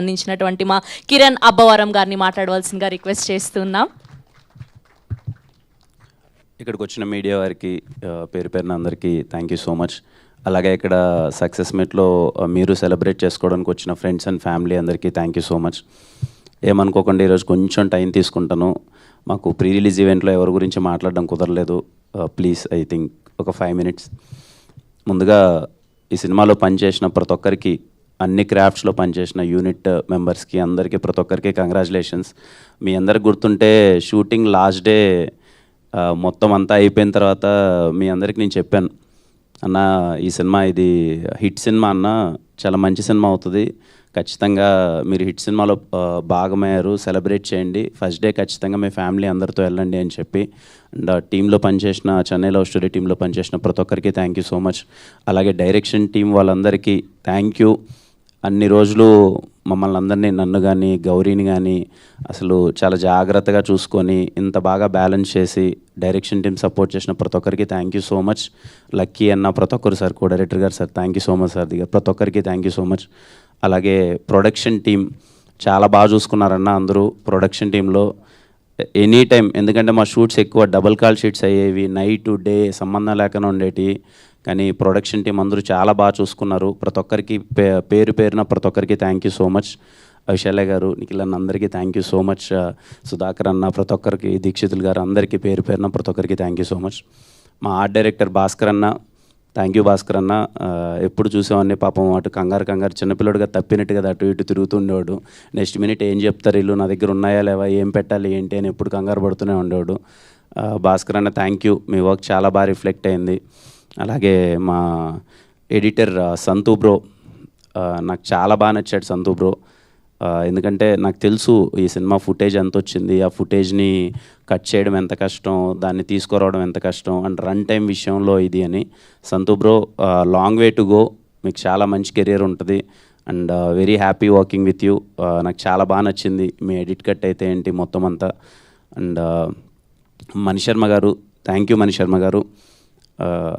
అందించినటువంటి మా కిరణ్ అబ్బవరం గారిని మాట్లాడవలసిందిగా రిక్వెస్ట్ చేస్తున్నాం. ఇక్కడికి వచ్చిన మీడియా వారికి పేరు పేరున అందరికీ థ్యాంక్ యూ సో మచ్. అలాగే ఇక్కడ సక్సెస్ మీట్లో మీరు సెలబ్రేట్ చేసుకోవడానికి వచ్చిన ఫ్రెండ్స్ అండ్ ఫ్యామిలీ అందరికీ థ్యాంక్ యూ సో మచ్. ఏమనుకోకుండా ఈరోజు కొంచెం టైం తీసుకుంటాను. మాకు ప్రీ రిలీజ్ ఈవెంట్లో ఎవరి గురించి మాట్లాడడం కుదరలేదు. ప్లీజ్ ఐ థింక్ ఒక 5 minutes. ముందుగా ఈ సినిమాలో పనిచేసిన ప్రతి ఒక్కరికి, అన్ని క్రాఫ్ట్స్లో పనిచేసిన యూనిట్ మెంబర్స్కి అందరికీ ప్రతి ఒక్కరికి కంగ్రాచులేషన్స్. మీ అందరికి గుర్తుంటే షూటింగ్ లాస్ట్ డే మొత్తం అంతా అయిపోయిన తర్వాత మీ అందరికి నేను చెప్పాను, అన్న ఈ సినిమా ఇది హిట్ సినిమా అన్న, చాలా మంచి సినిమా అవుతుంది, ఖచ్చితంగా మీరు హిట్ సినిమాలో భాగమయ్యారు, సెలబ్రేట్ చేయండి, ఫస్ట్ డే ఖచ్చితంగా మీ ఫ్యామిలీ అందరితో వెళ్ళండి అని చెప్పి. అండ్ టీంలో పనిచేసిన, చెన్నై లవ్ స్టోరీ టీంలో పనిచేసిన ప్రతి ఒక్కరికి థ్యాంక్ యూ సో మచ్. అలాగే డైరెక్షన్ టీం వాళ్ళందరికీ థ్యాంక్ యూ. అన్ని రోజులు మమ్మల్ని అందరినీ, నన్ను కానీ గౌరీని కానీ అసలు చాలా జాగ్రత్తగా చూసుకొని ఇంత బాగా బ్యాలెన్స్ చేసి డైరెక్షన్ టీం సపోర్ట్ చేసిన ప్రతి ఒక్కరికి thank you so much. Lucky అన్న ప్రతి ఒక్కరు సార్, కో డైరెక్టర్ గారు sir thank you so much sir, దిగా ప్రతి ఒక్కరికి థ్యాంక్ యూ సో మచ్. అలాగే ప్రొడక్షన్ టీం చాలా బాగా చూసుకున్నారన్న అందరూ ప్రొడక్షన్ టీంలో ఎనీ టైం. ఎందుకంటే మా షూట్స్ ఎక్కువ డబుల్ కాల్ షీట్స్ అయ్యేవి, నైట్ డే సంబంధం లేకుండా ఉండేవి, కానీ ప్రొడక్షన్ టీం అందరూ చాలా బాగా చూసుకున్నారు. ప్రతి ఒక్కరికి పేరు పేరున ప్రతి ఒక్కరికి థ్యాంక్ యూ సో మచ్. విశాల గారు, నిఖిల్ అన్న అందరికీ thank you so much. Sudhakar అన్న, ప్రతి ఒక్కరికి, దీక్షితులు గారు అందరికీ పేరు పేరున ప్రతి ఒక్కరికి థ్యాంక్ యూ సో మచ్. మా ఆర్ట్ డైరెక్టర్ భాస్కర్ అన్న, థ్యాంక్ యూ భాస్కర్ అన్న. ఎప్పుడు చూసేవాడిని పాపం అటు కంగారు చిన్నపిల్లడుగా తప్పినట్టుగా అటు ఇటు తిరుగుతుండేవాడు. నెక్స్ట్ మినిట్ ఏం చెప్తారు వీళ్ళు, నా దగ్గర ఉన్నాయా లేవా, ఏం పెట్టాలి ఏంటి అని ఎప్పుడు కంగారు పడుతూనే ఉండేవాడు. భాస్కర్ అన్న థ్యాంక్ యూ, మీ వర్క్ చాలా బాగా రిఫ్లెక్ట్ అయింది. అలాగే మా ఎడిటర్ సంతు బ్రో, నాకు చాలా బాగా నచ్చాడు సంతు బ్రో. ఎందుకంటే నాకు తెలుసు ఈ సినిమా ఫుటేజ్ ఎంత వచ్చింది, ఆ ఫుటేజ్ని కట్ చేయడం ఎంత కష్టం, దాన్ని తీసుకురావడం ఎంత కష్టం, అండ్ రన్ టైం విషయంలో ఇది అని. సంతు bro, long way to go, మీకు చాలా మంచి కెరియర్ ఉంటుంది and very happy working with you. నాకు చాలా బాగా నచ్చింది మీ ఎడిట్ కట్ అయితే ఏంటి మొత్తం అంతా. అండ్ మణిశర్మ గారు, థ్యాంక్ యూ మణిశర్మ గారు,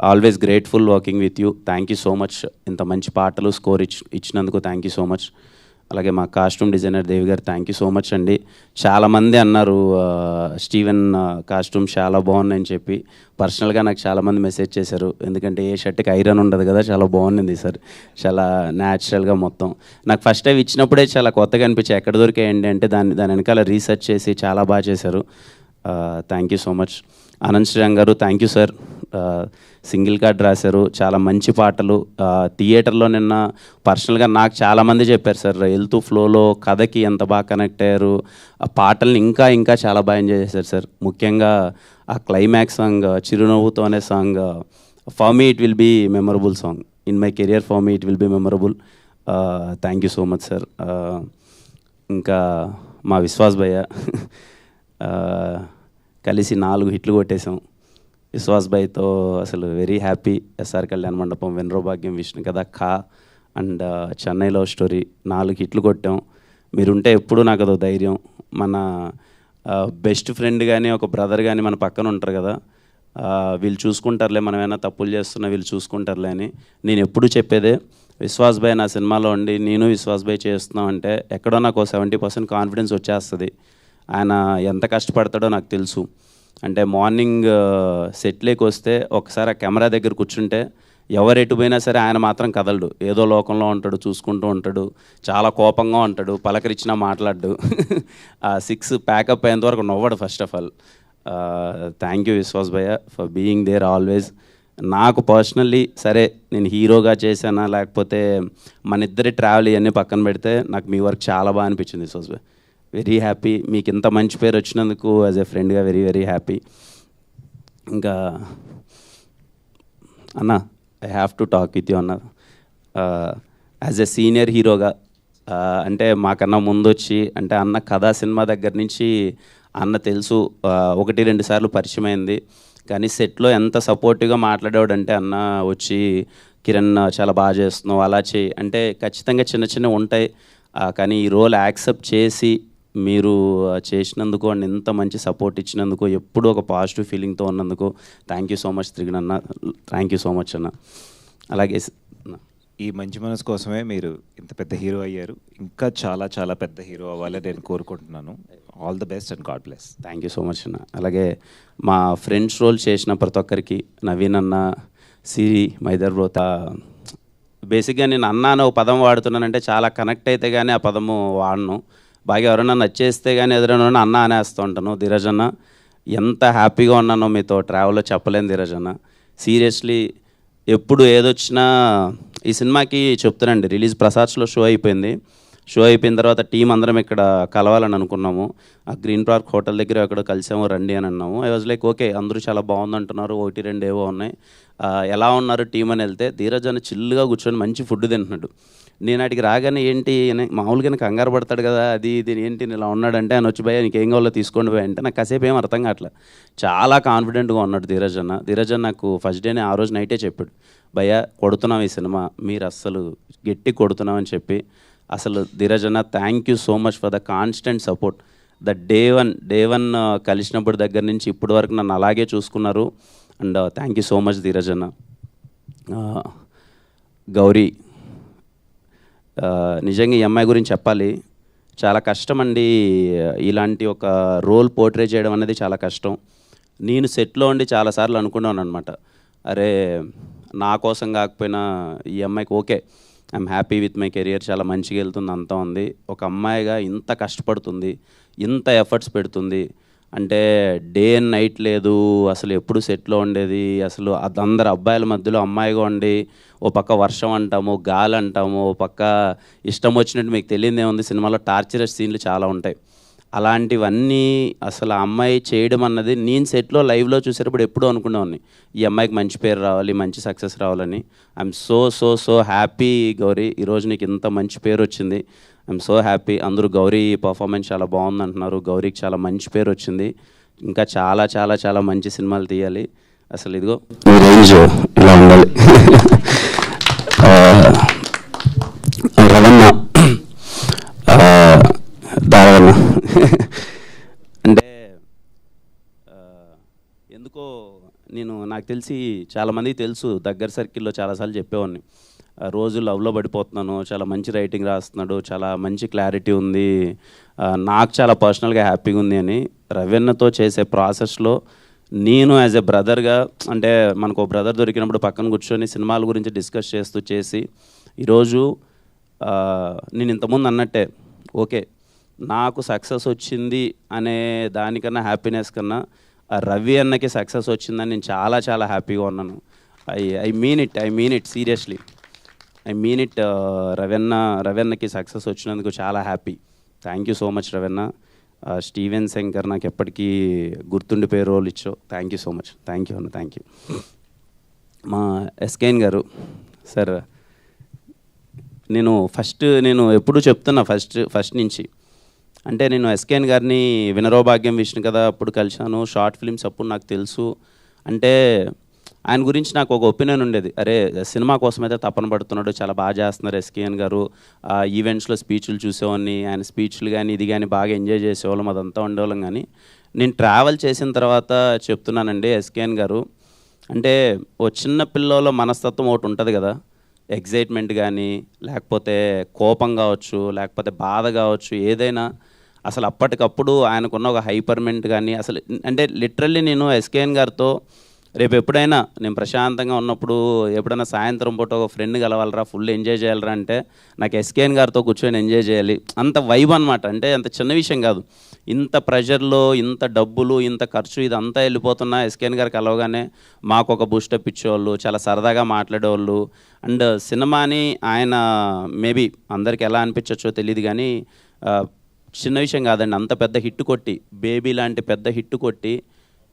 always grateful working with you, thank you so much. ఇంత మంచి పాటలు స్కోర్ ఇచ్చినందుకు థ్యాంక్ యూ సో మచ్. అలాగే మా కాస్ట్యూమ్ డిజైనర్ దేవి గారు థ్యాంక్ యూ సో మచ్ అండి. చాలామంది అన్నారు స్టీవెన్ కాస్ట్యూమ్ చాలా బాగున్నాయని చెప్పి. పర్సనల్గా నాకు చాలామంది మెసేజ్ చేశారు, ఎందుకంటే ఏ షర్ట్కి ఐరన్ ఉండదు కదా, చాలా బాగుంది సార్, చాలా న్యాచురల్గా మొత్తం. నాకు ఫస్ట్ టైం ఇచ్చినప్పుడే చాలా కొత్తగా అనిపించాయి, ఎక్కడ దొరికాయండి అంటే దాని వెనకాల రీసెర్చ్ చేసి చాలా బాగా చేశారు. Thank you so much. Anand Sriram garu thank you sir, single card రాశారు, చాలా మంచి పాటలు. థియేటర్లో నిన్న పర్సనల్గా నాకు చాలామంది చెప్పారు సార్, వెళ్తూ ఫ్లోలో కథకి ఎంత బాగా కనెక్ట్ అయ్యారు, ఆ పాటల్ని ఇంకా చాలా బాగా ఎంజాయ్ చేశారు సార్. ముఖ్యంగా ఆ క్లైమాక్స్ సాంగ్, చిరునవ్వుతో అనే song, for me it will be memorable song, in my career for me it will be memorable. Thank you so much sir. ఇంకా మా విశ్వాస్ భయ్య, కలిసి 4 హిట్లు కొట్టేశాం విశ్వాస్ భయ్తో, అసలు వెరీ హ్యాపీ. ఎస్ఆర్ కళ్యాణ మండపం, వెన్రో భాగ్యం, విష్ణు కథ, ఖా అండ్ చెన్నై లవ్ స్టోరీ 4 హిట్లు కొట్టాం. మీరుంటే ఎప్పుడు నాకు అదో ధైర్యం. మన బెస్ట్ ఫ్రెండ్ కానీ ఒక బ్రదర్ కానీ మన పక్కన ఉంటారు కదా, వీళ్ళు చూసుకుంటారులే, మనం ఏమైనా తప్పులు చేస్తున్నా వీళ్ళు చూసుకుంటారులే అని నేను ఎప్పుడు చెప్పేదే. విశ్వాస్ భయ్ నా సినిమాలో ఉండి నేను విశ్వాస్ భయ్ చేస్తున్నాం అంటే ఎక్కడో నాకు 70% కాన్ఫిడెన్స్ వచ్చేస్తుంది. ఆయన ఎంత కష్టపడతాడో నాకు తెలుసు. అంటే మార్నింగ్ సెట్లోకి వస్తే ఒకసారి ఆ కెమెరా దగ్గర కూర్చుంటే ఎవరు ఎటు పోయినా సరే ఆయన మాత్రం కదలడు, ఏదో లోకంలో ఉంటాడు, చూసుకుంటూ ఉంటాడు, చాలా కోపంగా ఉంటాడు, పలకరించినా మాట్లాడు. ఆ 6 ప్యాకప్ అయ్యేంతవరకు నవ్వడు first of all. Thank you Vishwas bhaiya for being there always. నాకు పర్సనల్లీ సరే నేను హీరోగా చేశానా లేకపోతే మన ఇద్దరి ట్రావెల్ ఇవన్నీ పక్కన పెడితే నాకు మీ వర్క్ చాలా బాగా అనిపించింది విశ్వాస్ భయ్య. వెరీ హ్యాపీ, మీకు ఇంత మంచి పేరు వచ్చినందుకు యాజ్ ఎ ఫ్రెండ్గా వెరీ హ్యాపీ. ఇంకా అన్న I have to talk with you అన్న, యాజ్ ఎ సీనియర్ హీరోగా, అంటే మాకన్నా ముందు వచ్చి, అంటే అన్న కథా సినిమా దగ్గర నుంచి అన్న తెలుసు, 1-2 సార్లు పరిచయం అయింది, కానీ సెట్లో ఎంత సపోర్టివ్గా మాట్లాడేవాడు అంటే అన్న వచ్చి కిరణ్ చాలా బాగా చేస్తున్నావు అలా చేయి అంటే, ఖచ్చితంగా చిన్న ఉంటాయి, కానీ ఈ రోల్ యాక్సెప్ట్ చేసి మీరు చేసినందుకు అండ్ ఎంత మంచి సపోర్ట్ ఇచ్చినందుకు, ఎప్పుడూ ఒక పాజిటివ్ ఫీలింగ్తో ఉన్నందుకు థ్యాంక్ యూ సో మచ్ త్రిగణ్ అన్న, థ్యాంక్ యూ సో మచ్ అన్న. అలాగే ఈ మంచి మనసు కోసమే మీరు ఇంత పెద్ద హీరో అయ్యారు. ఇంకా చాలా చాలా పెద్ద హీరో అవ్వాలని నేను కోరుకుంటున్నాను. All the best and God bless. Thank you so much అన్న. అలాగే మా ఫ్రెండ్స్ రోల్ చేసిన ప్రతి ఒక్కరికి, నవీన్ అన్న, సిరి, మైదర్ బ్రోత, బేసిక్గా నేను అన్న అనే ఒక పదం వాడుతున్నానంటే చాలా కనెక్ట్ అయితే కానీ ఆ పదము వాడను. బాగా ఎవరైనా నచ్చేస్తే కానీ ఎదురైనా అన్న అనేస్తూ ఉంటాను. ధీరజ్ అన్న, ఎంత హ్యాపీగా ఉన్నానో మీతో ట్రావెల్లో చెప్పలేను ధీరజ్ అన్న. సీరియస్లీ ఎప్పుడు ఏదొచ్చినా ఈ సినిమాకి చెప్తానండి, రిలీజ్ ప్రసాద్స్లో షో అయిపోయింది. షో అయిపోయిన తర్వాత టీం అందరం ఇక్కడ కలవాలని అనుకున్నాము. ఆ గ్రీన్ పార్క్ హోటల్ దగ్గర ఎక్కడో కలిసాము, రండి అని అన్నాము. ఐ వాజ్ లైక్ ఓకే, అందరూ చాలా బాగుంది అంటున్నారు, 1-2 ఏవో ఉన్నాయి, ఎలా ఉన్నారు టీం అని వెళ్తే ధీరజ్ అని చిల్లుగా కూర్చొని మంచి ఫుడ్ తింటున్నాడు. నేను అడిగి రాగానే ఏంటి మామూలుగా కంగారు పడతాడు కదా, అది ఇది ఏంటి ఇలా ఉన్నాడంటే ఆయన వచ్చి భయ్యా నీకేం కావాలో తీసుకోండి పోయి అంటే నాకు కాసేపు ఏం అర్థం కావట్లే. చాలా కాన్ఫిడెంట్గా ఉన్నాడు ధీరజ్ అన్న. ధీరజ్ అన్న నాకు ఫస్ట్ డేనే ఆ రోజు నైటే చెప్పాడు, భయ్యా కొడుతున్నాం ఈ సినిమా, మీరు అస్సలు గట్టి కొడుతున్నాం అని చెప్పి. అసలు ధీరజ్ అన్న thank you so much for the constant support. The day one కలిసినప్పుడు దగ్గర నుంచి ఇప్పటి వరకు నన్ను అలాగే చూసుకున్నారు. And thank you so much Dheeraj అన్న. గౌరీ, నిజంగా ఈ అమ్మాయి గురించి చెప్పాలి, చాలా కష్టం అండి. ఇలాంటి ఒక రోల్ పోర్ట్రే చేయడం అనేది చాలా కష్టం. నేను సెట్లో ఉండి చాలాసార్లు అనుకున్నాను అనమాట, అరే నా కోసం కాకపోయినా ఈ అమ్మాయికి okay, I'm happy with my career, చాలా మంచిగా వెళ్తుంది, అంతా ఉంది. ఒక అమ్మాయిగా ఇంత కష్టపడుతుంది, ఇంత ఎఫర్ట్స్ పెడుతుంది అంటే డే అండ్ నైట్ లేదు, అసలు ఎప్పుడు సెట్లో ఉండేది. అసలు అందరు అబ్బాయిల మధ్యలో అమ్మాయిగా ఉండి ఓ పక్క వర్షం అంటాము, గాలి అంటాము, ఓ పక్క ఇష్టం వచ్చినట్టు మీకు తెలియదే ఉంది, సినిమాలో టార్చరస్ సీన్లు చాలా ఉంటాయి. అలాంటివన్నీ అసలు ఆ అమ్మాయి చేయడం అన్నది నేను సెట్లో లైవ్లో చూసేటప్పుడు ఎప్పుడూ అనుకునేవాడిని, ఈ అమ్మాయికి మంచి పేరు రావాలి, మంచి సక్సెస్ రావాలని. ఐఎమ్ సో హ్యాపీ గౌరీ, ఈరోజు నీకు ఇంత మంచి పేరు వచ్చింది. I'm so happy. అందరూ గౌరీ పర్ఫార్మెన్స్ చాలా బాగుంది అంటున్నారు. గౌరీకి చాలా మంచి పేరు వచ్చింది. ఇంకా చాలా చాలా చాలా మంచి సినిమాలు తీయాలి. అసలు ఇదిగో రేంజ్ ఇలా ఉండాలి. రవణ, దారవన్న అంటే ఎందుకో నాకు తెలిసి చాలామందికి తెలుసు, దగ్గర సర్కిల్లో చాలాసార్లు చెప్పేవాడిని, రోజు లవ్లో పడిపోతున్నాను, చాలా మంచి రైటింగ్ రాస్తున్నాడు, చాలా మంచి క్లారిటీ ఉంది, నాకు చాలా పర్సనల్గా హ్యాపీగా ఉంది అని. రవీణతో చేసే ప్రాసెస్లో నేను యాజ్ ఎ బ్రదర్గా, అంటే మనకు ఒక బ్రదర్ దొరికినప్పుడు పక్కన కూర్చొని సినిమాల గురించి డిస్కస్ చేసి ఈరోజు నేను ఇంతకుముందు అన్నట్టే ఓకే, నాకు సక్సెస్ వచ్చింది అనే దానికన్నా హ్యాపీనెస్ కన్నా రవి అన్నకి సక్సెస్ వచ్చిందని నేను చాలా చాలా హ్యాపీగా ఉన్నాను. I mean it seriously, I mean it. రవన్నకి సక్సెస్ వచ్చినందుకు చాలా happy. Thank you so much Ravanna. Steven Shankar నాకు ఎప్పటికీ గుర్తుండిపోయే రోల్ ఇచ్చావు. Thank you so much. Thank you అన్న, థ్యాంక్ యూ. మా ఎస్కేఎన్ గారు సార్, నేను ఎప్పుడూ చెప్తున్నా ఫస్ట్ నుంచి, అంటే నేను ఎస్కేఎన్ గారిని వినరో భాగ్యం విష్ణు కదా అప్పుడు కలిశాను, షార్ట్ ఫిల్మ్స్ అప్పుడు నాకు తెలుసు. అంటే ఆయన గురించి నాకు ఒక ఒపీనియన్ ఉండేది, అరే సినిమా కోసం అయితే తపన పడుతున్నాడు, చాలా బాగా చేస్తున్నారు ఎస్కేఎన్ గారు. ఈవెంట్స్లో స్పీచ్లు చూసేవాడిని, ఆయన స్పీచ్లు కానీ ఇది కానీ బాగా ఎంజాయ్ చేసేవాళ్ళం, అదంతా ఉండేవాళ్ళం. కానీ నేను ట్రావెల్ చేసిన తర్వాత చెప్తున్నానండి, ఎస్కేఎన్ గారు అంటే ఓ చిన్న పిల్లలో మనస్తత్వం ఒకటి ఉంటుంది కదా, ఎగ్జైట్మెంట్ కానీ లేకపోతే కోపం కావచ్చు, లేకపోతే బాధ కావచ్చు, ఏదైనా అసలు అప్పటికప్పుడు ఆయనకున్న ఒక హైపర్మెంట్ కానీ అసలు, అంటే లిటరల్లీ నేను ఎస్కేఎన్ గారితో రేపు ఎప్పుడైనా నేను ప్రశాంతంగా ఉన్నప్పుడు ఎప్పుడైనా సాయంత్రం పూట ఒక ఫ్రెండ్ కలవాలరా, ఫుల్ ఎంజాయ్ చేయాలరా అంటే నాకు ఎస్కేఎన్ గారితో కూర్చొని ఎంజాయ్ చేయాలి, అంత వైబ్ అనమాట. అంటే అంత చిన్న విషయం కాదు, ఇంత ప్రెషర్లో ఇంత డబ్బులు ఇంత ఖర్చు ఇదంతా వెళ్ళిపోతున్నా ఎస్కేఎన్ గారు కలవగానే మాకు ఒక బూస్టప్ ఇచ్చేవాళ్ళు, చాలా సరదాగా మాట్లాడేవాళ్ళు. అండ్ సినిమాని ఆయన మేబీ అందరికి ఎలా అనిపించవచ్చో తెలియదు కానీ చిన్న విషయం కాదండి, అంత పెద్ద హిట్ కొట్టి, బేబీ లాంటి పెద్ద హిట్ కొట్టి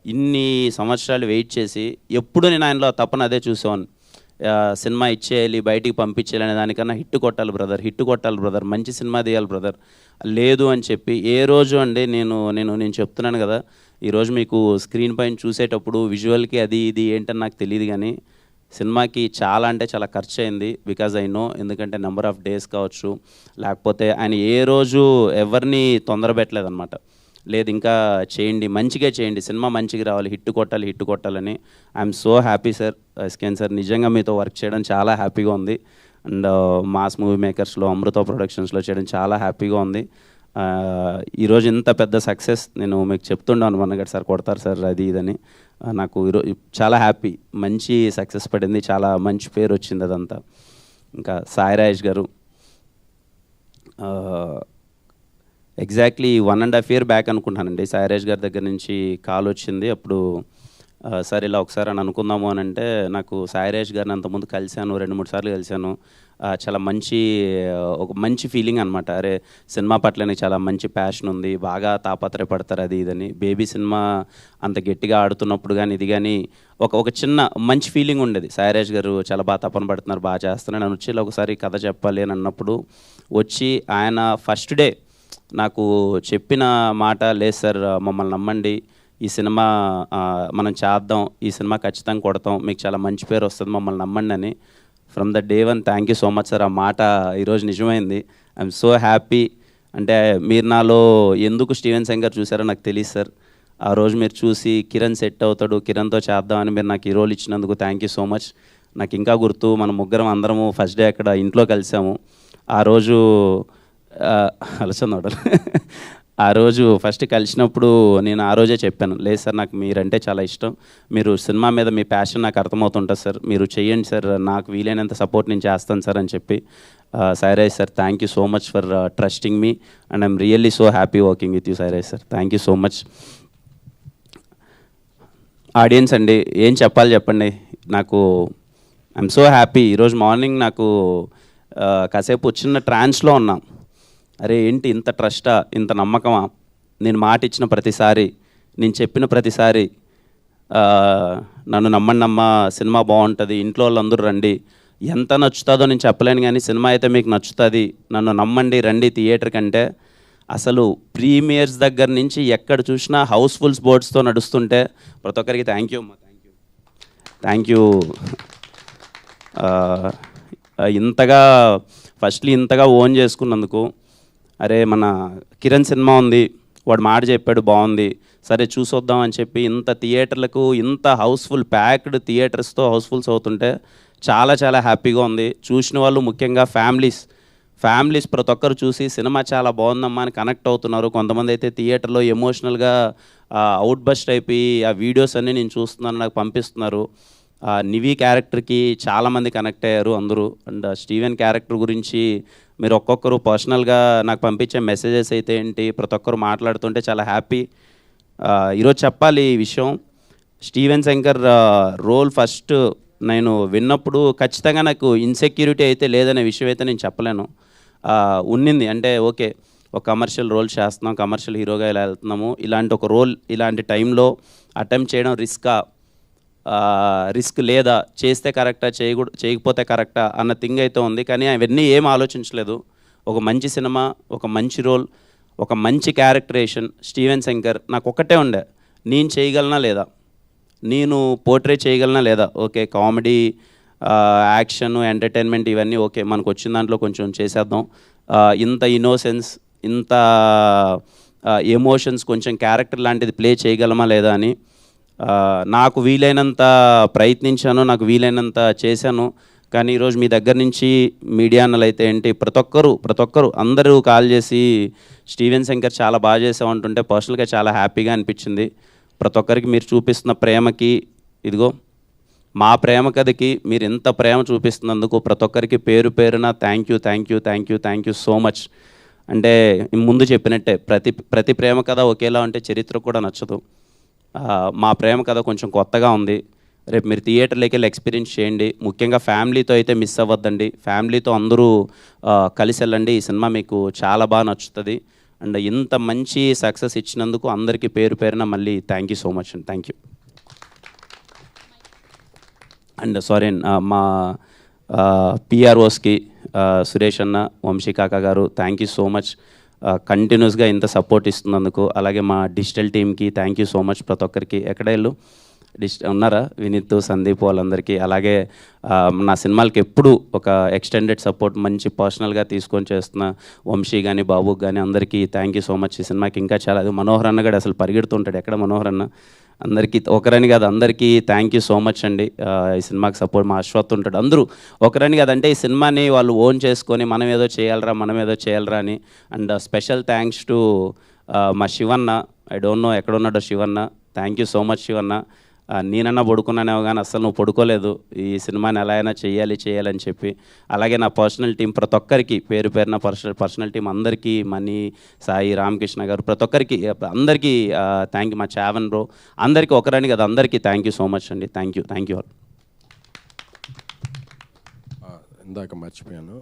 ఇన్ని సంవత్సరాలు వెయిట్ చేసి ఎప్పుడు నేను ఆయనలో తప్పని అదే చూసేవాను, సినిమా ఇచ్చేయాలి, బయటికి పంపించేయాలి అనే దానికన్నా హిట్ కొట్టాలి బ్రదర్, మంచి సినిమా తీయాలి బ్రదర్, లేదు అని చెప్పి ఏ రోజు అండి నేను చెప్తున్నాను కదా, ఈరోజు మీకు స్క్రీన్ పైన చూసేటప్పుడు విజువల్కి అది ఇది ఏంటని నాకు తెలియదు కానీ సినిమాకి చాలా అంటే చాలా ఖర్చు అయింది. బికాజ్ ఐ నో, ఎందుకంటే నెంబర్ ఆఫ్ డేస్ కావచ్చు, లేకపోతే ఆయన ఏ రోజు ఎవరిని తొందర పెట్టలేదన్నమాట, లేదు ఇంకా చేయండి, మంచిగా చేయండి, సినిమా మంచిగా రావాలి, హిట్ కొట్టాలని. I'm so happy sir, SKN sir, నిజంగా మీతో వర్క్ చేయడం చాలా హ్యాపీగా ఉంది. అండ్ మాస్ మూవీ మేకర్స్లో అమృత ప్రొడక్షన్స్లో చేయడం చాలా హ్యాపీగా ఉంది. ఈరోజు ఇంత పెద్ద సక్సెస్ నేను మీకు చెప్తుండాను మొన్నగడ్ సార్ కొడతారు సార్ అది ఇదని. నాకు ఈరోజు చాలా హ్యాపీ, మంచి సక్సెస్ పడింది, చాలా మంచి పేరు వచ్చింది అదంతా. ఇంకా సాయి రాజేష్ గారు ఎగ్జాక్ట్లీ 1.5 year బ్యాక్ అనుకుంటానండి సాయి రాజేష్ గారి దగ్గర నుంచి కాల్ వచ్చింది. అప్పుడు సార్ ఇలా ఒకసారి అని అనుకుందాము అని అంటే, నాకు సాయి రాజేష్ గారిని అంతకుముందు కలిశాను, 2-3 సార్లు కలిశాను. చాలా ఒక మంచి ఫీలింగ్ అనమాట. అరే సినిమా పట్ల నాకు చాలా మంచి ప్యాషన్ ఉంది, బాగా తాపత్రయపడతారు అది ఇదని. బేబీ సినిమా అంత గట్టిగా ఆడుతున్నప్పుడు కానీ ఇది కానీ ఒక చిన్న మంచి ఫీలింగ్ ఉండేది. సాయి రాజేష్ గారు చాలా బాగా తపన పడుతున్నారు, బాగా చేస్తున్నారు. నేను వచ్చి ఒకసారి కథ చెప్పాలి అని అన్నప్పుడు వచ్చి ఆయన ఫస్ట్ డే నాకు చెప్పిన మాట, లేదు సార్ మమ్మల్ని నమ్మండి, ఈ సినిమా మనం చేద్దాం, ఈ సినిమా ఖచ్చితంగా కొడతాం, మీకు చాలా మంచి పేరు వస్తుంది, మమ్మల్ని నమ్మండి అని. From the day one thank you so much sir. ఆ మాట ఈరోజు నిజమైంది. I'm so happy. అంటే మీరు నాలో ఎందుకు స్టీవెన్ శంకర్ చూసారో నాకు తెలియదు సార్. ఆ రోజు మీరు చూసి కిరణ్ సెట్ అవుతాడు, కిరణ్తో చేద్దామని మీరు నాకు ఈ రోల్ ఇచ్చినందుకు థ్యాంక్ యూ సో మచ్. నాకు ఇంకా గుర్తు, మన ముగ్గురం అందరము ఫస్ట్ డే అక్కడ ఇంట్లో కలిసాము. ఆ రోజు అలసందోడలు ఆ రోజు ఫస్ట్ కలిసినప్పుడు నేను ఆ రోజే చెప్పాను, లేదు సార్ నాకు మీరంటే చాలా ఇష్టం, మీరు సినిమా మీద మీ ప్యాషన్ నాకు అర్థమవుతుంటుంది సార్, మీరు చేయండి సార్, నాకు వీలైనంత సపోర్ట్ నేను చేస్తాను సార్ అని చెప్పి. Sairaj sir thank you so much for trusting me and I'm really so happy working with you Sairaj sir. Thank you so much. Audience అండి ఏం చెప్పాలి చెప్పండి, నాకు ఐఎమ్ సో హ్యాపీ. ఈరోజు మార్నింగ్ నాకు కాసేపు చిన్న ట్రాన్స్లో ఉన్నాం. అరే ఏంటి ఇంత ట్రస్టా, ఇంత నమ్మకమా, నేను మాట ఇచ్చిన ప్రతిసారి, నేను చెప్పిన ప్రతిసారి నన్ను నమ్మండి అమ్మా, సినిమా బాగుంటుంది, ఇంట్లో వాళ్ళందరూ రండి, ఎంత నచ్చుతుందో నేను చెప్పలేను కానీ సినిమా అయితే మీకు నచ్చుతుంది, నన్ను నమ్మండి, రండి థియేటర్ కంటే. అసలు ప్రీమియర్స్ దగ్గర నుంచి ఎక్కడ చూసినా హౌస్ఫుల్స్ బోర్డ్స్తో నడుస్తుంటే ప్రతి ఒక్కరికి థ్యాంక్ యూ అమ్మా, థ్యాంక్ యూ. ఇంతగా ఓన్ చేసుకున్నందుకు. అరే మన కిరణ్ సినిమా ఉంది, వాడు మాట చెప్పాడు బాగుంది, సరే చూసొద్దాం అని చెప్పి ఇంత థియేటర్లకు, ఇంత హౌస్ఫుల్ ప్యాక్డ్ థియేటర్స్తో హౌస్ఫుల్స్ అవుతుంటే చాలా చాలా హ్యాపీగా ఉంది. చూసిన వాళ్ళు ముఖ్యంగా ఫ్యామిలీస్ ప్రతి ఒక్కరు చూసి సినిమా చాలా బాగుందమ్మా అని కనెక్ట్ అవుతున్నారు. కొంతమంది అయితే థియేటర్లో ఎమోషనల్గా అవుట్ బస్ట్ అయిపోయి ఆ వీడియోస్ అన్నీ నేను చూస్తున్నాను నాకు పంపిస్తున్నారు. నివి క్యారెక్టర్కి చాలామంది కనెక్ట్ అయ్యారు అందరూ. అండ్ స్టీవెన్ క్యారెక్టర్ గురించి మీరు ఒక్కొక్కరు పర్సనల్గా నాకు పంపించే మెసేజెస్ అయితే ఏంటి, ప్రతి ఒక్కరు మాట్లాడుతుంటే చాలా హ్యాపీ. ఈరోజు చెప్పాలి ఈ విషయం, స్టీవెన్ శంకర్ రోల్ ఫస్ట్ నేను విన్నప్పుడు ఖచ్చితంగా నాకు ఇన్సెక్యూరిటీ అయితే లేదనే విషయం అయితే నేను చెప్పలేను. ఉన్నింది అంటే ఓకే ఒక కమర్షియల్ రోల్ చేస్తున్నాం, కమర్షియల్ హీరోగా ఇలా వెళ్తున్నాము, ఇలాంటి ఒక రోల్ ఇలాంటి టైంలో అటెంప్ట్ చేయడం రిస్క్ లేదా, చేస్తే కరెక్టా చేయకపోతే కరెక్టా అన్న థింగ్ అయితే ఉంది. కానీ అవన్నీ ఏం ఆలోచించలేదు. ఒక మంచి సినిమా, ఒక మంచి రోల్, ఒక మంచి క్యారెక్టరేషన్, స్టీవెన్ శంకర్ నాకు ఒక్కటే ఉండే, నేను చేయగలనా లేదా, నేను పోర్ట్రే చేయగలనా లేదా. ఓకే కామెడీ, యాక్షన్, ఎంటర్టైన్మెంట్ ఇవన్నీ ఓకే మనకు వచ్చిన దాంట్లో కొంచెం చేసేద్దాం. ఇంత ఇన్నోసెన్స్, ఇంత ఎమోషన్స్, కొంచెం క్యారెక్టర్ లాంటిది ప్లే చేయగలమా లేదా అని నాకు వీలైనంత ప్రయత్నించాను, నాకు వీలైనంత చేశాను. కానీ ఈరోజు మీ దగ్గర నుంచి మీడియా అన్నలు అయితే ఏంటి ప్రతి ఒక్కరు అందరూ కాల్ చేసి స్టీవెన్ శంకర్ చాలా బాగా చేసామంటుంటే పర్సనల్గా చాలా హ్యాపీగా అనిపించింది. ప్రతి ఒక్కరికి మీరు చూపిస్తున్న ప్రేమకి, ఇదిగో మా ప్రేమ కథకి మీరు ఎంత ప్రేమ చూపిస్తున్నందుకు ప్రతి ఒక్కరికి పేరు పేరున థ్యాంక్ యూ సో మచ్. అంటే ముందు చెప్పినట్టే ప్రతి ప్రేమ కథ ఒకేలా ఉంటే చరిత్ర కూడా నచ్చదు. మా ప్రేమ కథ కొంచెం కొత్తగా ఉంది. రేపు మీరు థియేటర్లోకి వెళ్ళి ఎక్స్పీరియన్స్ చేయండి. ముఖ్యంగా ఫ్యామిలీతో అయితే మిస్ అవ్వద్దండి, ఫ్యామిలీతో అందరూ కలిసి వెళ్ళండి. ఈ సినిమా మీకు చాలా బాగా నచ్చుతుంది. అండ్ ఇంత మంచి సక్సెస్ ఇచ్చినందుకు అందరికీ పేరు పేరున మళ్ళీ థ్యాంక్ యూ సో మచ్ అండి. Thank you. అండ్ సారీ మా పిఆర్ఓస్కి సురేష్ అన్న, వంశీ కాకా గారు థ్యాంక్ యూ సో మచ్ కంటిన్యూస్గా ఇంత సపోర్ట్ ఇస్తున్నందుకు. అలాగే మా డిజిటల్ టీమ్కి థ్యాంక్ యూ సో మచ్. ప్రతి ఒక్కరికి ఎక్కడ వెళ్ళు ఉన్నారా వినీత్, సందీప్ వాళ్ళందరికీ. అలాగే నా సినిమాలకి ఎప్పుడు ఒక ఎక్స్టెండెడ్ సపోర్ట్ మంచి పర్సనల్గా తీసుకొని చేస్తున్న వంశీ కానీ బాబుకి కానీ అందరికీ థ్యాంక్ యూ సో మచ్. ఈ సినిమాకి ఇంకా చాలా మనోహర్ అన్న కూడా అసలు పరిగెడుతుంటాడు, ఎక్కడ మనోహర్ అన్న. అందరికీ ఒకరని కాదు అందరికీ థ్యాంక్ యూ సో మచ్ అండి. ఈ సినిమాకి సపోర్ట్ మా అశ్వత్ ఉంటాడు, అందరూ ఒకరని కాదు. అంటే ఈ సినిమాని వాళ్ళు ఓన్ చేసుకొని మనం ఏదో చేయాలరా అని. అండ్ స్పెషల్ థ్యాంక్స్ టు మా శివన్న. ఐ డోంట్ నో ఎక్కడున్నాడో Shivanna. Thank you so much Shivanna. నేనన్నా పడుకున్నానేమో కానీ అస్సలు నువ్వు పడుకోలేదు, ఈ సినిమాని ఎలా అయినా చేయాలని చెప్పి. అలాగే నా పర్సనల్ టీం ప్రతి ఒక్కరికి పేరు పేరున పర్సనల్ టీం అందరికీ, మనీ, సాయి, రామకృష్ణ గారు, ప్రతి ఒక్కరికి అందరికీ థ్యాంక్ యూ. మా చావన్ బ్రో అందరికీ ఒకరని కదా అందరికీ థ్యాంక్ యూ సో మచ్ అండి. Thank you all. ఇందాక మర్చిపోయాను,